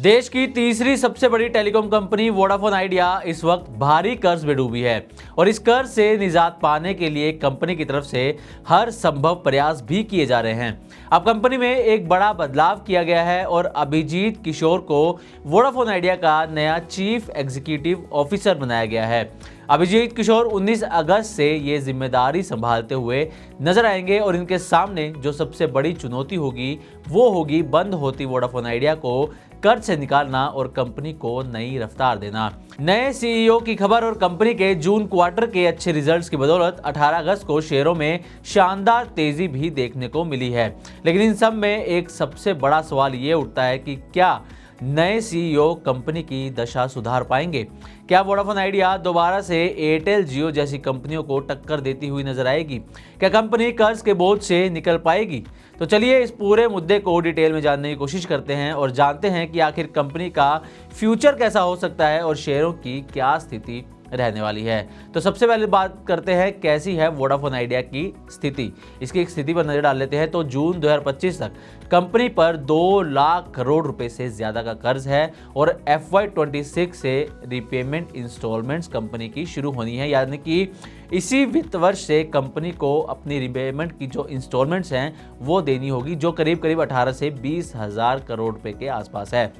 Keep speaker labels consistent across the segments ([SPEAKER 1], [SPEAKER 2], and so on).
[SPEAKER 1] देश की तीसरी सबसे बड़ी टेलीकॉम कंपनी वोडाफोन आइडिया इस वक्त भारी कर्ज में डूबी है और इस कर्ज से निजात पाने के लिए कंपनी की तरफ से हर संभव प्रयास भी किए जा रहे हैं। अब कंपनी में एक बड़ा बदलाव किया गया है और अभिजीत किशोर को वोडाफोन आइडिया का नया चीफ एग्जीक्यूटिव ऑफिसर बनाया गया है। अभिजीत किशोर 19 अगस्त से ये जिम्मेदारी संभालते हुए नजर आएंगे और इनके सामने जो सबसे बड़ी चुनौती होगी वो होगी बंद होती वोडाफोन आइडिया को कर्ज से निकालना और कंपनी को नई रफ्तार देना। नए सीईओ की खबर और कंपनी के जून क्वार्टर के अच्छे रिजल्ट्स की बदौलत 18 अगस्त को शेयरों में शानदार तेजी भी देखने को मिली है। लेकिन इन सब में एक सबसे बड़ा सवाल ये उठता है कि क्या नए सीईओ कंपनी की दशा सुधार पाएंगे? क्या वोडाफोन आइडिया दोबारा से एयरटेल जियो जैसी कंपनियों को टक्कर देती हुई नजर आएगी? क्या कंपनी कर्ज के बोझ से निकल पाएगी? तो चलिए इस पूरे मुद्दे को डिटेल में जानने की कोशिश करते हैं और जानते हैं कि आखिर कंपनी का फ्यूचर कैसा हो सकता है और शेयरों की क्या स्थिति रहने वाली है। तो सबसे पहले बात करते हैं कैसी है वोडाफोन आइडिया की स्थिति। इसकी एक स्थिति पर नजर डाल लेते हैं तो जून 2025 तक कंपनी पर 2 लाख करोड़ रुपए से ज्यादा का कर्ज है और FY26 से रीपेमेंट इंस्टॉलमेंट्स कंपनी की शुरू होनी है, यानी कि इसी वित्त वर्ष से कंपनी को अपनी रीपेमेंट की जो इंस्टॉलमेंट्स हैं वो देनी होगी, जो करीब करीब 18 से 20 हजार करोड़ रुपए के आसपास है।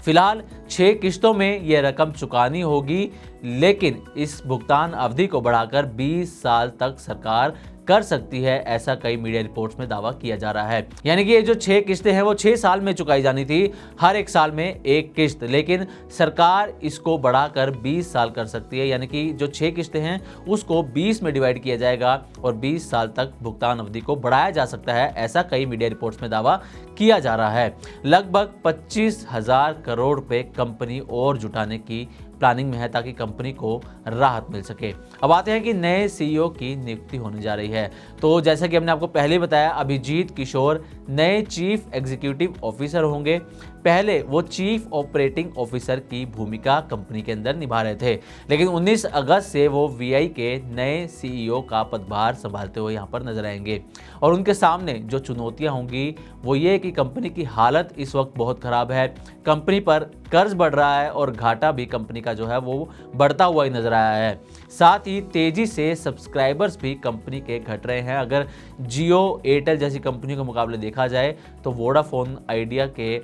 [SPEAKER 1] फिलहाल 6 किश्तों में यह रकम चुकानी होगी, लेकिन इस भुगतान अवधि को बढ़ाकर 20 साल तक सरकार कर सकती है, ऐसा कई मीडिया रिपोर्ट्स में दावा किया जा रहा है। यानी कि ये जो 6 किश्तें हैं वो 6 साल में चुकाई जानी थी, हर एक साल में एक किश्त, लेकिन सरकार इसको बढ़ाकर 20 साल कर सकती है। यानी कि जो 6 किश्तें हैं उसको 20 में डिवाइड किया जाएगा और 20 साल तक भुगतान अवधि को बढ़ाया जा सकता है, ऐसा कई मीडिया रिपोर्ट्स में दावा किया जा रहा है। लगभग 25,000 करोड़ रुपए कंपनी और जुटाने की प्लानिंग में है ताकि कंपनी को राहत मिल सके। अब आते हैं कि नए सीईओ की नियुक्ति होने जा रही है। तो जैसा कि हमने आपको पहले बताया, अभिजीत किशोर नए चीफ एग्जीक्यूटिव ऑफिसर होंगे। पहले वो चीफ ऑपरेटिंग ऑफिसर की भूमिका कंपनी के अंदर निभा रहे थे, लेकिन 19 अगस्त से वो वीआई के नए सीईओ का पदभार संभालते हुए यहाँ पर नजर आएंगे और उनके सामने जो चुनौतियां होंगी वो ये कि कंपनी की हालत इस वक्त बहुत खराब है, कंपनी पर कर्ज बढ़ रहा है और घाटा भी कंपनी का जो है वो बढ़ता हुआ ही नजर आया है। साथ ही तेजी से सब्सक्राइबर्स भी कंपनी के घट रहे हैं। अगर जियो, एयरटेल जैसी कंपनियों के मुकाबले देखा जाए तो वोडाफोन आइडिया के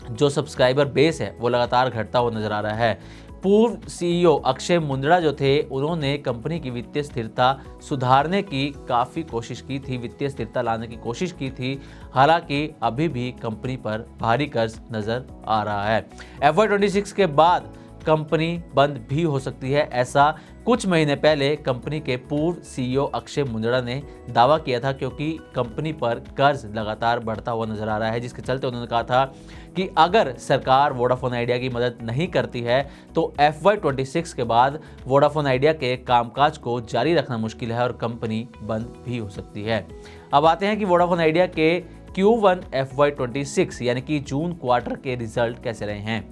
[SPEAKER 1] जो सब्सक्राइबर बेस है वो लगातार घटता हुआ नजर आ रहा है। पूर्व सीईओ अक्षय मुंद्रा जो थे, उन्होंने कंपनी की वित्तीय स्थिरता सुधारने की काफ़ी कोशिश की थी, वित्तीय स्थिरता लाने की कोशिश की थी। हालांकि अभी भी कंपनी पर भारी कर्ज नजर आ रहा है। FY26 के बाद कंपनी बंद भी हो सकती है, ऐसा कुछ महीने पहले कंपनी के पूर्व सीईओ अक्षय मुंद्रा ने दावा किया था, क्योंकि कंपनी पर कर्ज लगातार बढ़ता हुआ नजर आ रहा है, जिसके चलते उन्होंने कहा था कि अगर सरकार वोडाफोन आइडिया की मदद नहीं करती है तो FY26 के बाद वोडाफोन आइडिया के कामकाज को जारी रखना मुश्किल है और कंपनी बंद भी हो सकती है। अब आते हैं कि वोडाफोन आइडिया के Q1 FY26 यानी कि जून क्वार्टर के रिजल्ट कैसे रहे हैं।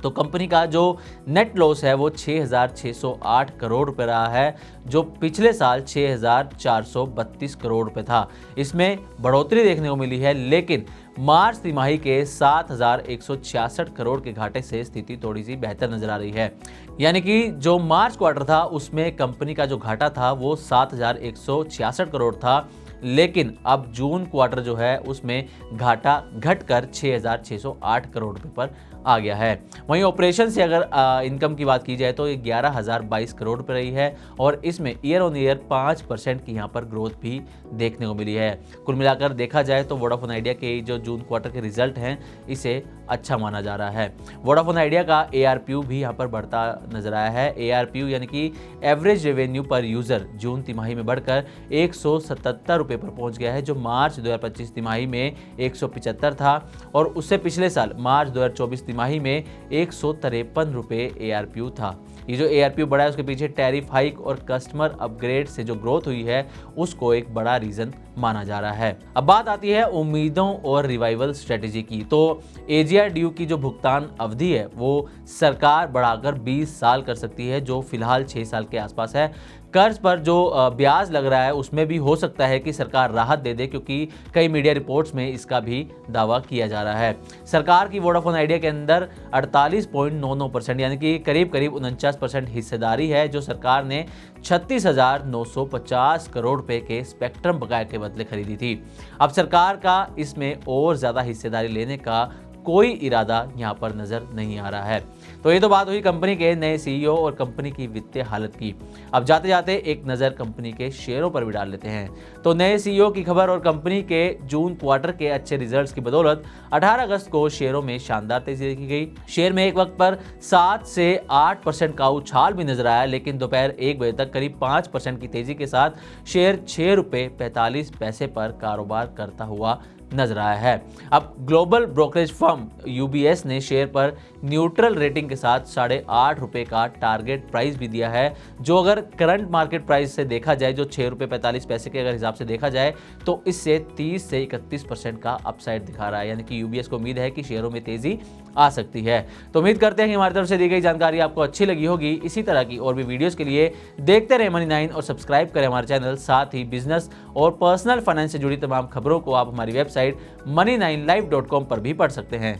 [SPEAKER 1] तो कंपनी का जो नेट लॉस है वो 6,608 करोड़ रुपए रहा है, जो पिछले साल 6,432 करोड़ रुपए था। इसमें बढ़ोतरी देखने को मिली है, लेकिन मार्च तिमाही के 7,166 करोड़ के घाटे से स्थिति थोड़ी सी बेहतर नजर आ रही है। यानी कि जो मार्च क्वार्टर था उसमें कंपनी का जो घाटा था वो 7,166 करोड़ था, लेकिन अब जून क्वार्टर जो है उसमें घाटा घटकर 6,608 करोड़ रुपए पर आ गया है। वहीं ऑपरेशन से अगर इनकम की बात की जाए तो ये 11,022 करोड़ रुपए रही है और इसमें ईयर ऑन ईयर 5% की यहाँ पर ग्रोथ भी देखने को मिली है। कुल मिलाकर देखा जाए तो वोडाफोन आइडिया के जो जून क्वार्टर के रिजल्ट हैं इसे अच्छा माना जा रहा है। वोडाफोन आइडिया का ARPU भी यहाँ पर बढ़ता नजर आया है। ARPU यानी कि एवरेज रेवेन्यू पर यूजर जून तिमाही में बढ़कर 177 रुपये पर पहुँच गया है, जो मार्च 2025 तिमाही में 175 था और उससे पिछले साल मार्च 2024 तिमाही में 153 रुपये ARPU था। ये जो ARPU बढ़ा है उसके पीछे टैरिफ हाइक और कस्टमर अपग्रेड से जो ग्रोथ हुई है उसको एक बड़ा रीजन माना जा रहा है। अब बात आती है उम्मीदों और रिवाइवल स्ट्रेटेजी की। तो AGR ड्यू की जो भुगतान अवधि है वो सरकार बढ़ाकर 20 साल कर सकती है, जो फिलहाल 6 साल के आसपास है। कर्ज पर जो ब्याज लग रहा है उसमें भी हो सकता है कि सरकार राहत दे दे, क्योंकि कई मीडिया रिपोर्ट्स में इसका भी दावा किया जा रहा है। सरकार की वोडाफोन आइडिया के अंदर 48.99% यानी कि करीब 49% हिस्सेदारी है, जो सरकार ने 36,950 करोड़ रुपए के स्पेक्ट्रम बकाया के बदले खरीदी थी। अब सरकार का इसमें और ज्यादा हिस्सेदारी लेने का कोई इरादा यहां पर नजर नहीं आ रहा है। तो ये तो बात हुई कंपनी के नए सीईओ और कंपनी की वित्तीय हालत की। अब जाते जाते एक नज़र कंपनी के शेयरों पर भी डाल लेते हैं। तो नए सीईओ की खबर और कंपनी के जून क्वार्टर के अच्छे रिजल्ट्स की बदौलत 18 अगस्त को शेयरों में शानदार तेजी देखी गई। शेयर में एक वक्त पर 7 से 8% का उछाल भी नजर आया, लेकिन दोपहर 1 बजे तक करीब 5% की तेजी के साथ शेयर 6 रुपये 45 पैसे पर कारोबार करता हुआ नजर आया है। अब ग्लोबल ब्रोकरेज फर्म यूबीएस ने शेयर पर न्यूट्रल रेटिंग के साथ 8.5 रुपये का टारगेट प्राइस भी दिया है, जो अगर करंट मार्केट प्राइस से देखा जाए, जो 6 रुपये 45 पैसे के अगर हिसाब से देखा जाए, तो इससे 30 से 31% का अपसाइड दिखा रहा है। यानी कि यूबीएस को उम्मीद है कि शेयरों में तेजी आ सकती है। तो उम्मीद करते हैं कि हमारी तरफ से दी गई जानकारी आपको अच्छी लगी होगी। इसी तरह की और भी वीडियोस के लिए देखते रहे मनी9 और सब्सक्राइब करें हमारे चैनल। साथ ही बिजनेस और पर्सनल फाइनेंस से जुड़ी तमाम खबरों को आप हमारी वेबसाइट money9live.com पर भी पढ़ सकते हैं।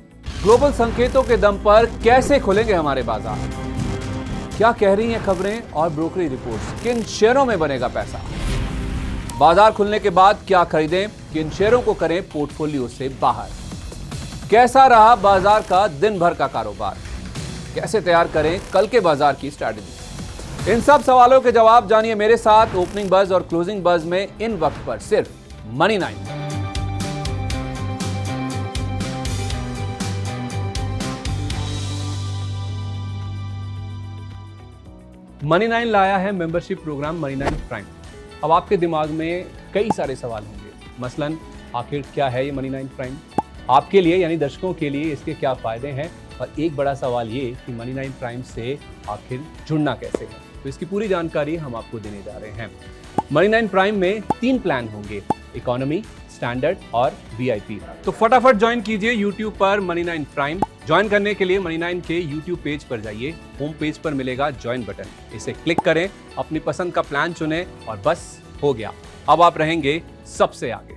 [SPEAKER 2] ग्लोबल संकेतों के दम पर कैसे खुलेंगे हमारे बाजार? क्या कह रही हैं खबरें और ब्रोकरेज रिपोर्ट्स? किन शेयरों में बनेगा पैसा? बाजार खुलने के बाद क्या खरीदें? किन शेयरों को करें पोर्टफोलियो से बाहर? कैसा रहा बाजार का दिन भर का कारोबार? कैसे तैयार करें कल के बाजार की स्ट्रैटेजी? इन सब सवालों के जवाब जानिए मेरे साथ ओपनिंग बज और क्लोजिंग बज में, इन वक्त पर सिर्फ मनी9। मनी9 लाया है मेंबरशिप प्रोग्राम मनी9 प्राइम। अब आपके दिमाग में कई सारे सवाल होंगे, मसलन आखिर क्या है ये मनी9 प्राइम, आपके लिए यानी दर्शकों के लिए इसके क्या फायदे हैं, और एक बड़ा सवाल ये कि मनी9 प्राइम से आखिर जुड़ना कैसे है। तो इसकी पूरी जानकारी हम आपको देने जा रहे हैं। मनी9 प्राइम में 3 प्लान होंगे, इकोनॉमी, स्टैंडर्ड और वीआईपी। तो फटाफट ज्वाइन कीजिए YouTube पर मनी9 प्राइम। ज्वाइन करने के लिए मनी9 के YouTube पेज पर जाइए, होम पेज पर मिलेगा ज्वाइन बटन, इसे क्लिक करें, अपनी पसंद का प्लान चुनें और बस हो गया, अब आप रहेंगे सबसे आगे।